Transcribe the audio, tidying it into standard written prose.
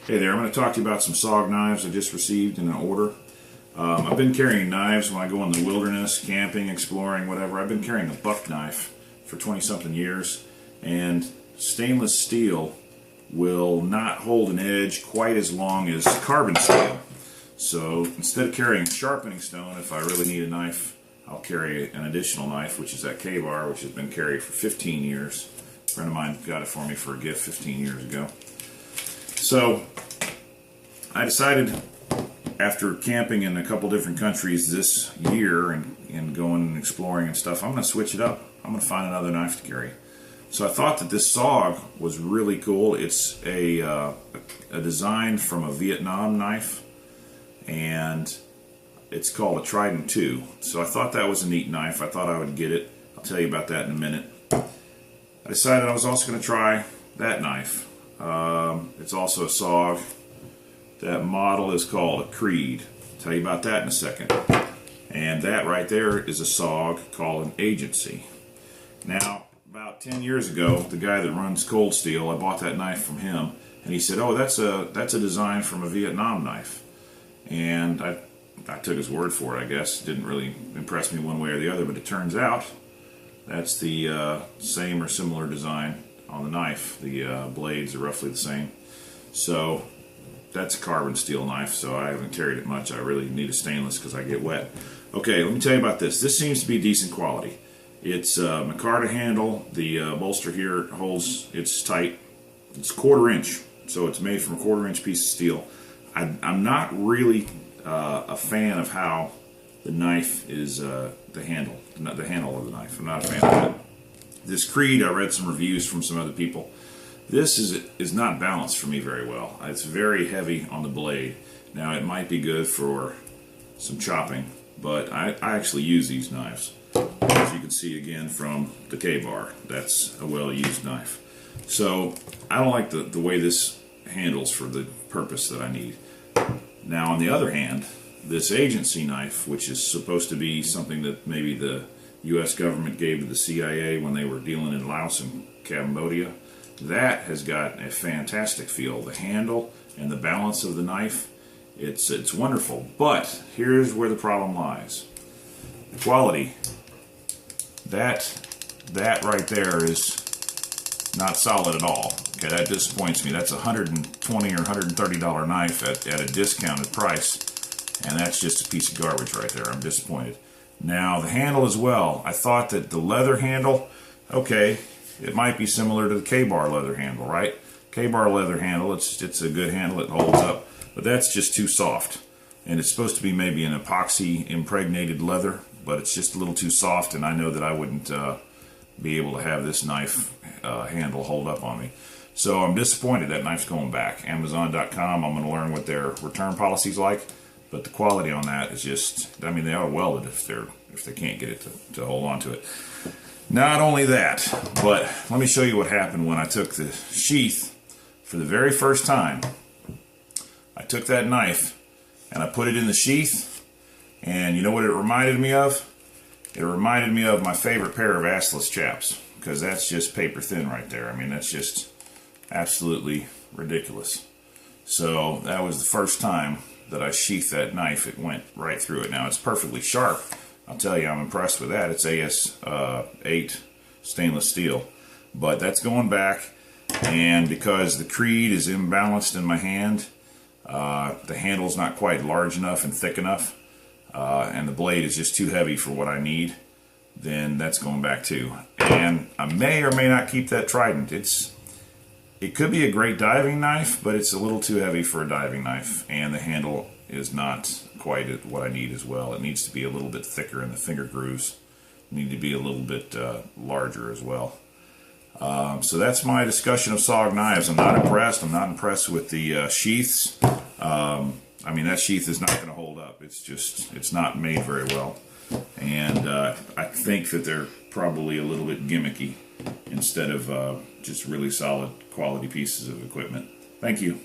Hey there, I'm going to talk to you about some SOG knives I just received in an order. I've been carrying knives when I go in the wilderness, camping, exploring, whatever. I've been carrying a buck knife for 20-something years, and stainless steel will not hold an edge quite as long as carbon steel. So instead of carrying a sharpening stone, if I really need a knife, I'll carry an additional knife, which is that K-bar, which has been carried for 15 years. A friend of mine got it for me for a gift 15 years ago. So I decided, after camping in a couple different countries this year and going and exploring and stuff, I'm going to switch it up. I'm going to find another knife to carry. So I thought that this SOG was really cool. It's a design from a Vietnam knife, and it's called a Trident II. So I thought that was a neat knife. I thought I would get it. I'll tell you about that in a minute. I decided I was also going to try that knife. It's also a SOG. That model is called a Creed. I'll tell you about that in a second. And that right there is a SOG called an Agency. Now, about 10 years ago, the guy that runs Cold Steel, I bought that knife from him, and he said, "Oh, that's a design from a Vietnam knife." And I took his word for it, I guess. It didn't really impress me one way or the other, but it turns out that's the same or similar design on the knife. The blades are roughly the same. So that's a carbon steel knife, so I haven't carried it much. I really need a stainless because I get wet. Okay, let me tell you about this. This seems to be decent quality. It's a micarta handle. The bolster here holds, it's tight. It's 1/4 inch, so it's made from a 1/4 inch piece of steel. I'm not really a fan of how the knife is, the handle of the knife. I'm not a fan of that. This Creed, I read some reviews from some other people. This is not balanced for me very well. It's very heavy on the blade. Now, it might be good for some chopping, but I actually use these knives. As you can see again from the K-bar, that's a well-used knife. So I don't like the way this handles for the purpose that I need. Now, on the other hand, this Agency knife, which is supposed to be something that maybe the U.S. government gave to the CIA when they were dealing in Laos and Cambodia, that has got a fantastic feel. The handle and the balance of the knife, it's wonderful. But here's where the problem lies. The quality. That right there is not solid at all. Okay, that disappoints me. That's a $120 or $130 knife at a discounted price, and that's just a piece of garbage right there. I'm disappointed. Now, the handle as well. I thought that the leather handle, okay, it might be similar to the K-bar leather handle, right? K-bar leather handle, it's a good handle, it holds up, but that's just too soft. And it's supposed to be maybe an epoxy impregnated leather, but it's just a little too soft, and I know that I wouldn't be able to have this knife handle hold up on me. So I'm disappointed that knife's going back. Amazon.com, I'm going to learn what their return policy's like, but the quality on that is just, I mean, they ought to weld it if they can't get it to hold on to it. Not only that, but let me show you what happened when I took the sheath for the very first time. I took that knife and I put it in the sheath, and you know what it reminded me of? It reminded me of my favorite pair of assless chaps, because that's just paper thin right there. I mean, that's just absolutely ridiculous. So that was the first time that I sheathed that knife. It went right through it. Now, it's perfectly sharp. I'll tell you, I'm impressed with that. It's AS8 stainless steel, but that's going back. And because the Creed is imbalanced in my hand, the handle's not quite large enough and thick enough, and the blade is just too heavy for what I need, then that's going back too. And I may or may not keep that Trident. It could be a great diving knife, but it's a little too heavy for a diving knife, and the handle is not quite what I need as well. It needs to be a little bit thicker, and the finger grooves need to be a little bit larger as well. So that's my discussion of SOG knives. I'm not impressed. I'm not impressed with the sheaths. I mean, that sheath is not going to hold up. It's not made very well. And I think that they're probably a little bit gimmicky instead of just really solid quality pieces of equipment. Thank you.